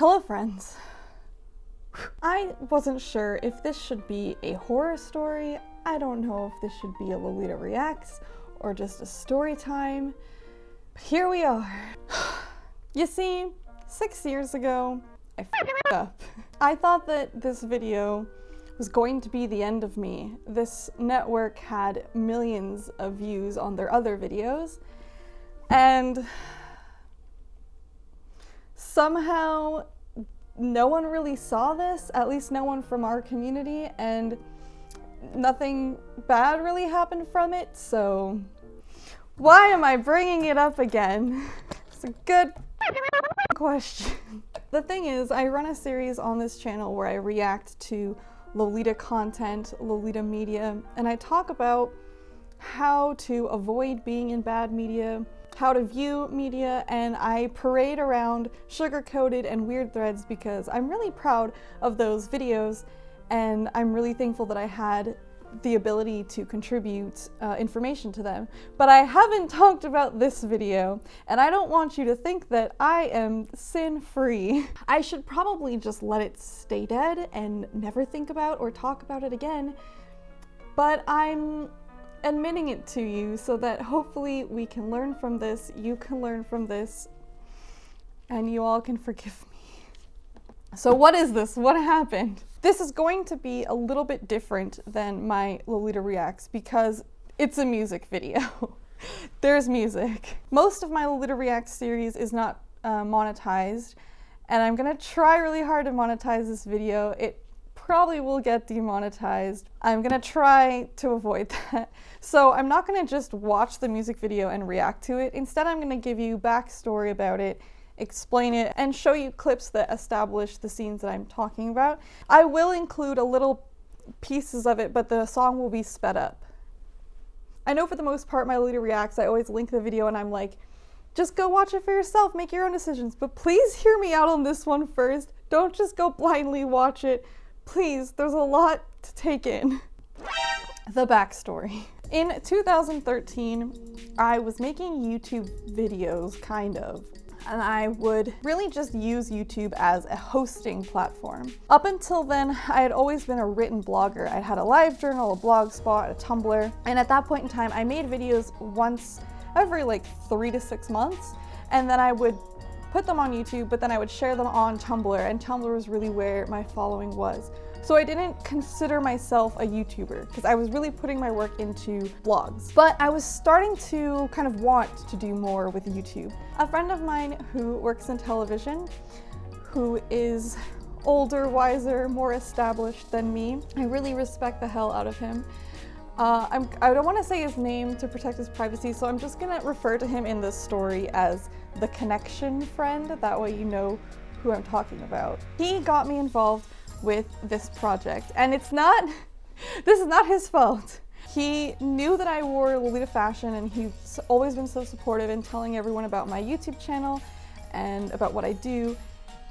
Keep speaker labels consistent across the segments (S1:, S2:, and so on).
S1: Hello friends. I wasn't sure if this should be a horror story. I don't know if this should be a Lolita Reacts or just a story time. But here we are. You see, 6 years ago, I f***ed up. I thought that this video was going to be the end of me. This network had millions of views on their other videos, and somehow no one really saw this, at least no one from our community, and nothing bad really happened from it, so why am I bringing it up again? It's a good question. The thing is, I run a series on this channel where I react to Lolita content, Lolita media, and I talk about how to avoid being in bad media, how to view media, and I parade around sugar-coated and weird threads because I'm really proud of those videos, and I'm really thankful that I had the ability to contribute information to them. But I haven't talked about this video, and I don't want you to think that I am sin-free. I should probably just let it stay dead and never think about or talk about it again, but I'm admitting it to you so that hopefully we can learn from this, you can learn from this, and you all can forgive me. So what is this? What happened? This is going to be a little bit different than my Lolita Reacts because it's a music video. There's music. Most of my Lolita Reacts series is not monetized, and I'm gonna try really hard to monetize this video. It probably will get demonetized. I'm gonna try to avoid that. So I'm not gonna just watch the music video and react to it. Instead, I'm gonna give you backstory about it, explain it, and show you clips that establish the scenes that I'm talking about. I will include a little pieces of it, but the song will be sped up. I know for the most part, my Lolita Reacts, I always link the video and I'm like, just go watch it for yourself, make your own decisions, but please hear me out on this one first. Don't just go blindly watch it. Please, there's a lot to take in. The backstory. In 2013, I was making YouTube videos, kind of, and I would really just use YouTube as a hosting platform. Up until then, I had always been a written blogger. I had a live journal, a blog spot, a Tumblr, and at that point in time, I made videos once every like 3 to 6 months, and then I would put them on YouTube, but then I would share them on Tumblr, and Tumblr was really where my following was. So I didn't consider myself a YouTuber because I was really putting my work into blogs. But I was starting to kind of want to do more with YouTube. A friend of mine who works in television, who is older, wiser, more established than me, I really respect the hell out of him. I don't want to say his name to protect his privacy, so I'm just gonna refer to him in this story as the connection friend. That way you know who I'm talking about. He got me involved with this project, and this is not his fault. He knew that I wore Lolita fashion, and he's always been so supportive in telling everyone about my YouTube channel and about what I do.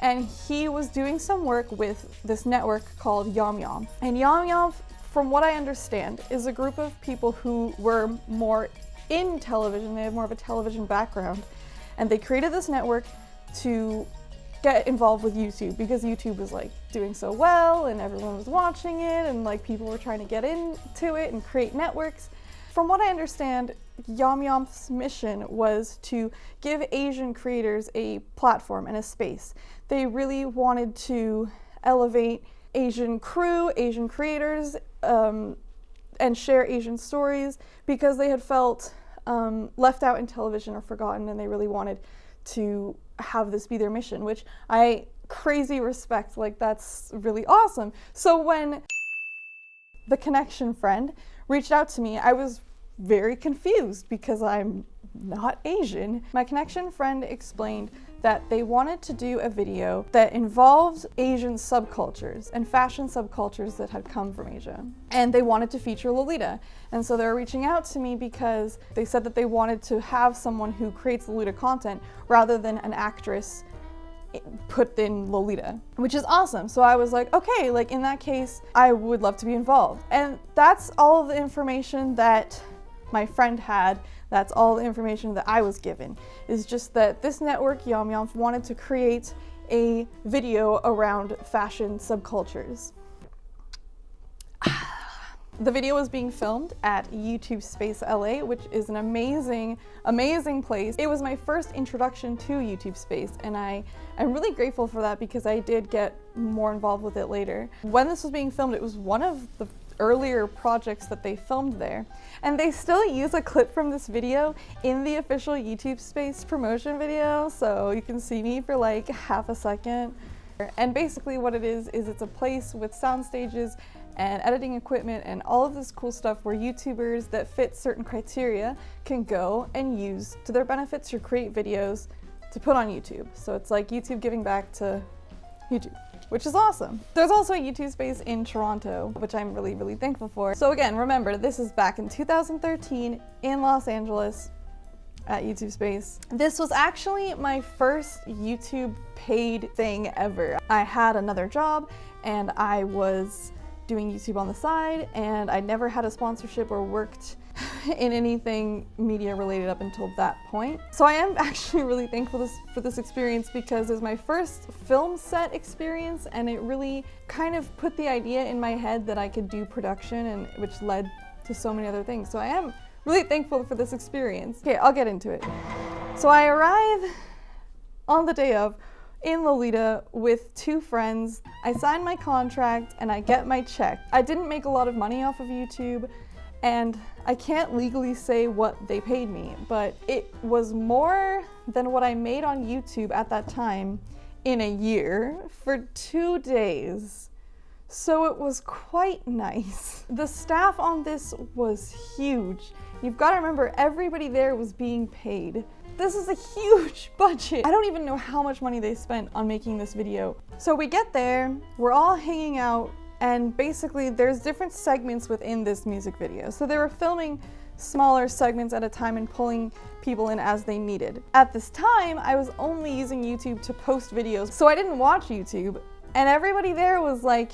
S1: And he was doing some work with this network called Yom Yom. And Yom Yom, from what I understand, is a group of people who were more in television. They have more of a television background, and they created this network to get involved with YouTube because YouTube was like doing so well and everyone was watching it, and like people were trying to get into it and create networks. From what I understand, Yom Yom's mission was to give Asian creators a platform and a space. They really wanted to elevate Asian crew, Asian creators, and share Asian stories because they had felt left out in television or forgotten, and they really wanted to have this be their mission, which I crazy respect. Like, that's really awesome. So when the connection friend reached out to me, I was very confused because I'm not Asian. My connection friend explained that they wanted to do a video that involved Asian subcultures and fashion subcultures that had come from Asia. And they wanted to feature Lolita. And so they were reaching out to me because they said that they wanted to have someone who creates Lolita content rather than an actress put in Lolita, which is awesome. So I was like, okay, like in that case, I would love to be involved. And that's all of the information that my friend had. That's all the information that I was given, is just that this network, Yom Yom, wanted to create a video around fashion subcultures. The video was being filmed at YouTube Space LA, which is an amazing, amazing place. It was my first introduction to YouTube Space, and I'm really grateful for that because I did get more involved with it later. When this was being filmed, it was one of the earlier projects that they filmed there, and they still use a clip from this video in the official YouTube Space promotion video, so you can see me for like half a second. And basically what it is it's a place with sound stages and editing equipment and all of this cool stuff where YouTubers that fit certain criteria can go and use to their benefits to create videos to put on YouTube. So it's like YouTube giving back to YouTube, which is awesome. There's also a YouTube Space in Toronto, which I'm really, really thankful for. So again, remember, this is back in 2013 in Los Angeles at YouTube Space. This was actually my first YouTube paid thing ever. I had another job and I was doing YouTube on the side, and I never had a sponsorship or worked in anything media related up until that point. So I am actually really thankful for this experience because it was my first film set experience, and it really kind of put the idea in my head that I could do production, and which led to so many other things. So I am really thankful for this experience. Okay, I'll get into it. So I arrive on the day of in Lolita with 2 friends. I sign my contract and I get my check. I didn't make a lot of money off of YouTube, and I can't legally say what they paid me, but it was more than what I made on YouTube at that time in a year for 2 days. So it was quite nice. The staff on this was huge. You've got to remember, everybody there was being paid. This is a huge budget. I don't even know how much money they spent on making this video. So we get there, we're all hanging out, and basically there's different segments within this music video. So they were filming smaller segments at a time and pulling people in as they needed. At this time, I was only using YouTube to post videos, so I didn't watch YouTube, and everybody there was like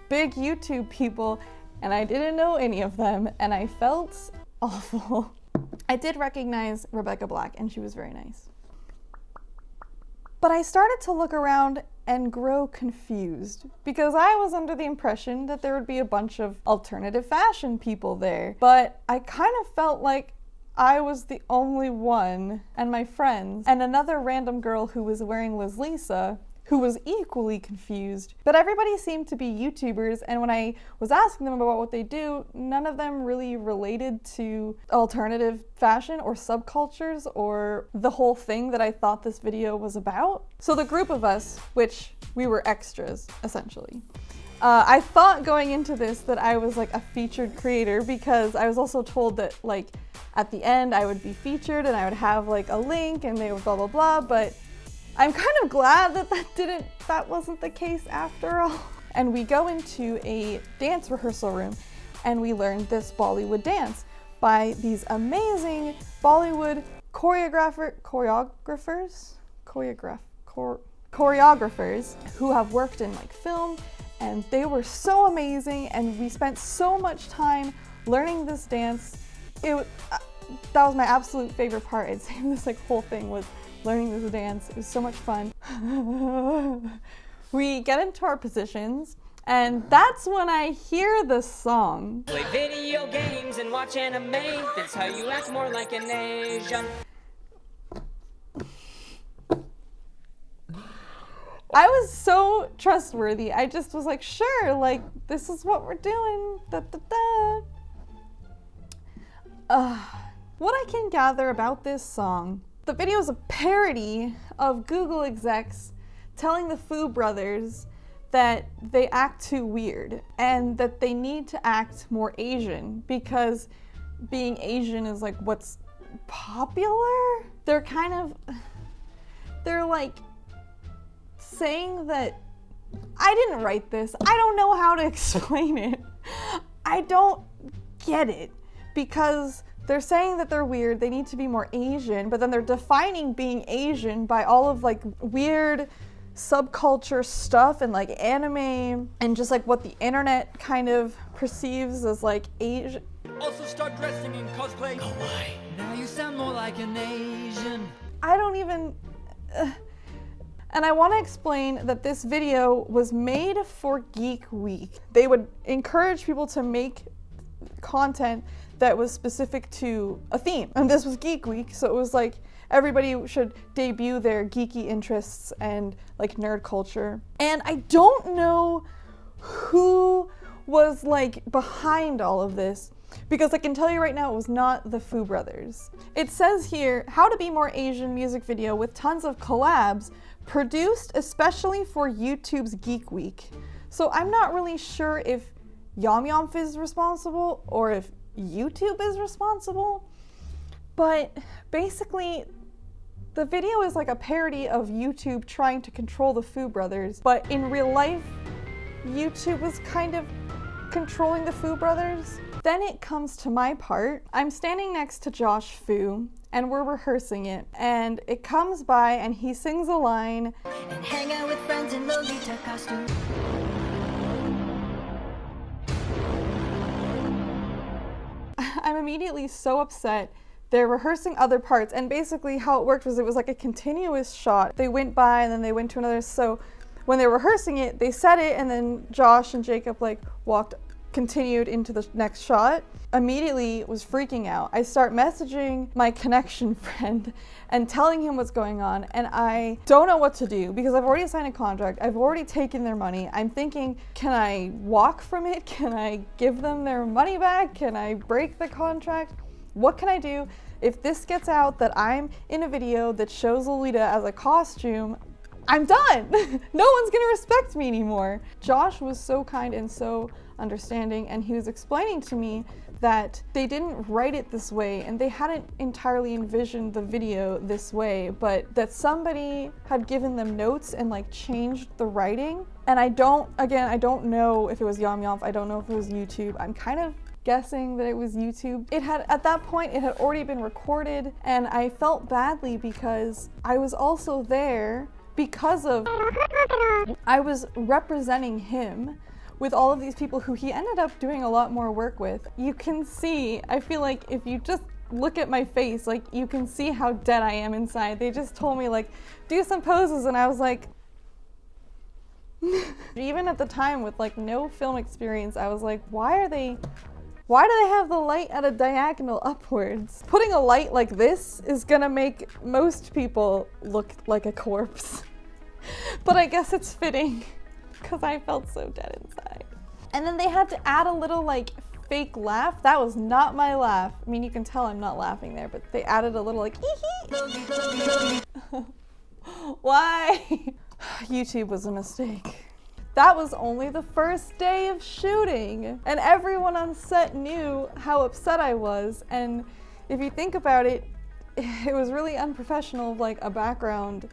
S1: big YouTube people, and I didn't know any of them, and I felt awful. I did recognize Rebecca Black, and she was very nice. But I started to look around and grow confused because I was under the impression that there would be a bunch of alternative fashion people there. But I kind of felt like I was the only one, and my friends, and another random girl who was wearing Liz Lisa, who was equally confused. But everybody seemed to be YouTubers, and when I was asking them about what they do, none of them really related to alternative fashion or subcultures or the whole thing that I thought this video was about. So the group of us, which we were extras, essentially, I thought going into this that I was like a featured creator because I was also told that like at the end I would be featured and I would have like a link and they would blah blah blah, but I'm kind of glad that that wasn't the case after all. And we go into a dance rehearsal room and we learn this Bollywood dance by these amazing Bollywood choreographers who have worked in like film, and they were so amazing, and we spent so much time learning this dance. That was my absolute favorite part. I'd say this like whole thing was learning this dance. It was so much fun. We get into our positions, and that's when I hear the song.
S2: Play video games and watch anime. That's how you act more like an Asian.
S1: I was so trustworthy. I just was like, sure, like, this is what we're doing. Da, da, da. What I can gather about this song, the video is a parody of Google execs telling the Foo brothers that they act too weird and that they need to act more Asian because being Asian is like what's popular. They're like saying that, I didn't write this. I don't know how to explain it. I don't get it because they're saying that they're weird, they need to be more Asian, but then they're defining being Asian by all of like weird subculture stuff and like anime and just like what the internet kind of perceives as like Asian.
S3: Also start dressing in cosplay. Kawaii. Now you sound more like an Asian.
S1: I don't even... And I want to explain that this video was made for Geek Week. They would encourage people to make content that was specific to a theme. And this was Geek Week, so it was like everybody should debut their geeky interests and like nerd culture. And I don't know who was like behind all of this, because I can tell you right now it was not the Foo Brothers. It says here, how to be more Asian music video with tons of collabs, produced especially for YouTube's Geek Week. So I'm not really sure if Yom Yom is responsible or if YouTube is responsible, but basically the video is like a parody of YouTube trying to control the Foo Brothers, but in real life, YouTube was kind of controlling the Foo Brothers. Then it comes to my part. I'm standing next to Josh Fu, and we're rehearsing it, and it comes by and he sings a line,
S4: and hang out with friends in Lolita costume.
S1: I'm immediately so upset. They're rehearsing other parts, and basically how it worked was it was like a continuous shot. They went by and then they went to another, so when they were rehearsing it, they said it, and then Josh and Jacob like continued into the next shot. Immediately was freaking out. I start messaging my connection friend and telling him what's going on, and I don't know what to do because I've already signed a contract. I've already taken their money. I'm thinking, can I walk from it? Can I give them their money back? Can I break the contract? What can I do? If this gets out that I'm in a video that shows Lolita as a costume, I'm done. No one's gonna respect me anymore. Josh was so kind and so understanding, and he was explaining to me that they didn't write it this way and they hadn't entirely envisioned the video this way, but that somebody had given them notes and like changed the writing. And I don't know if it was Yom Yom, I don't know if it was YouTube. I'm kind of guessing that it was YouTube. At that point, it had already been recorded, and I felt badly because I was also there because of I was representing him with all of these people who he ended up doing a lot more work with. You can see, I feel like if you just look at my face, like you can see how dead I am inside. They just told me like, do some poses, and I was like, even at the time with like no film experience, I was like, why do they have the light at a diagonal upwards? Putting a light like this is gonna make most people look like a corpse. But I guess it's fitting because I felt so dead inside. And then they had to add a little like fake laugh. That was not my laugh. I mean, you can tell I'm not laughing there, but they added a little like why? YouTube was a mistake. That was only the first day of shooting, and everyone on set knew how upset I was. And if you think about it, it was really unprofessional of like a background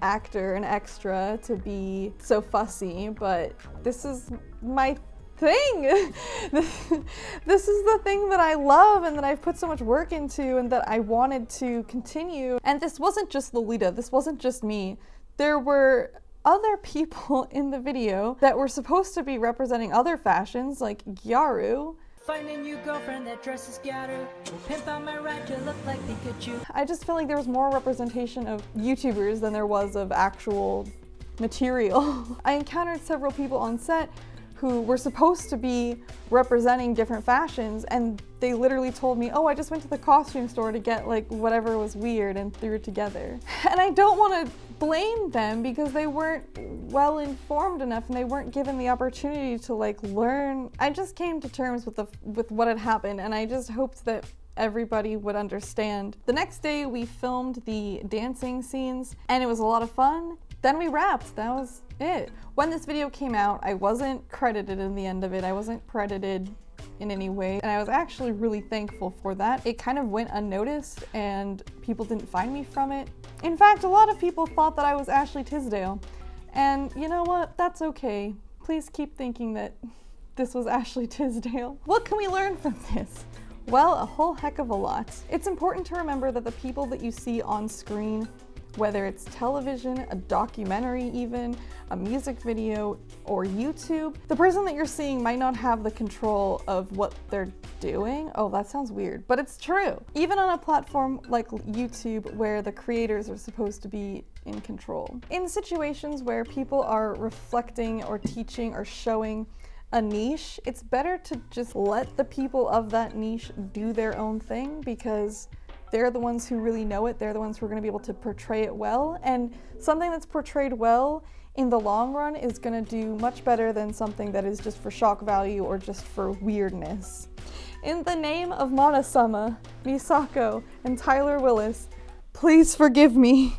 S1: actor, an extra, to be so fussy, but this is my thing. This is the thing that I love and that I've put so much work into and that I wanted to continue. And this wasn't just Lolita, this wasn't just me. There were other people in the video that were supposed to be representing other fashions, like Gyaru.
S4: Find a new girlfriend that dresses Gyaru. Pimp out my ride to look like Pikachu.
S1: I just feel like there was more representation of YouTubers than there was of actual material. I encountered several people on set who were supposed to be representing different fashions, and they literally told me, oh, I just went to the costume store to get like whatever was weird and threw it together. And I don't want to blame them because they weren't well informed enough and they weren't given the opportunity to like learn. I just came to terms with what had happened, and I just hoped that everybody would understand. The next day we filmed the dancing scenes and it was a lot of fun. Then we wrapped. That was it. When this video came out, I wasn't credited in the end of it. I wasn't credited in any way, and I was actually really thankful for that. It kind of went unnoticed and people didn't find me from it. In fact, a lot of people thought that I was Ashley Tisdale, and you know what? That's okay. Please keep thinking that this was Ashley Tisdale. What can we learn from this? Well, a whole heck of a lot. It's important to remember that the people that you see on screen, whether it's television, a documentary even, a music video, or YouTube, the person that you're seeing might not have the control of what they're doing. Oh, that sounds weird, but it's true. Even on a platform like YouTube where the creators are supposed to be in control. In situations where people are reflecting or teaching or showing a niche, it's better to just let the people of that niche do their own thing, because they're the ones who really know it. They're the ones who are going to be able to portray it well, and something that's portrayed well in the long run is going to do much better than something that is just for shock value or just for weirdness. In the name of Mana-sama, Misako, and Tyler Willis, please forgive me.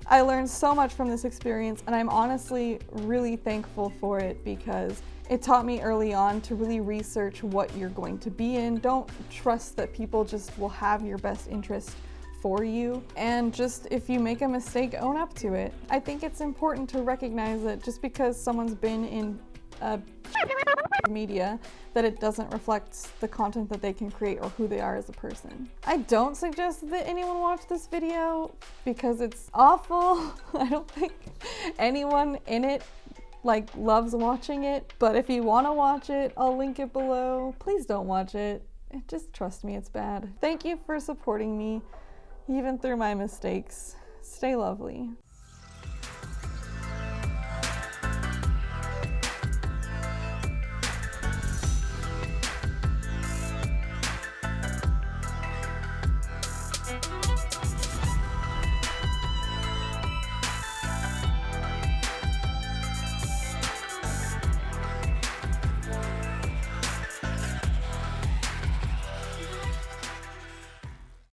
S1: I learned so much from this experience, and I'm honestly really thankful for it, because it taught me early on to really research what you're going to be in. Don't trust that people just will have your best interest for you, and just if you make a mistake, own up to it. I think it's important to recognize that just because someone's been in media, that it doesn't reflect the content that they can create or who they are as a person. I don't suggest that anyone watch this video because it's awful. I don't think anyone in it loves watching it, but if you want to watch it, I'll link it below. Please don't watch it. Just trust me, it's bad. Thank you for supporting me, even through my mistakes. Stay lovely.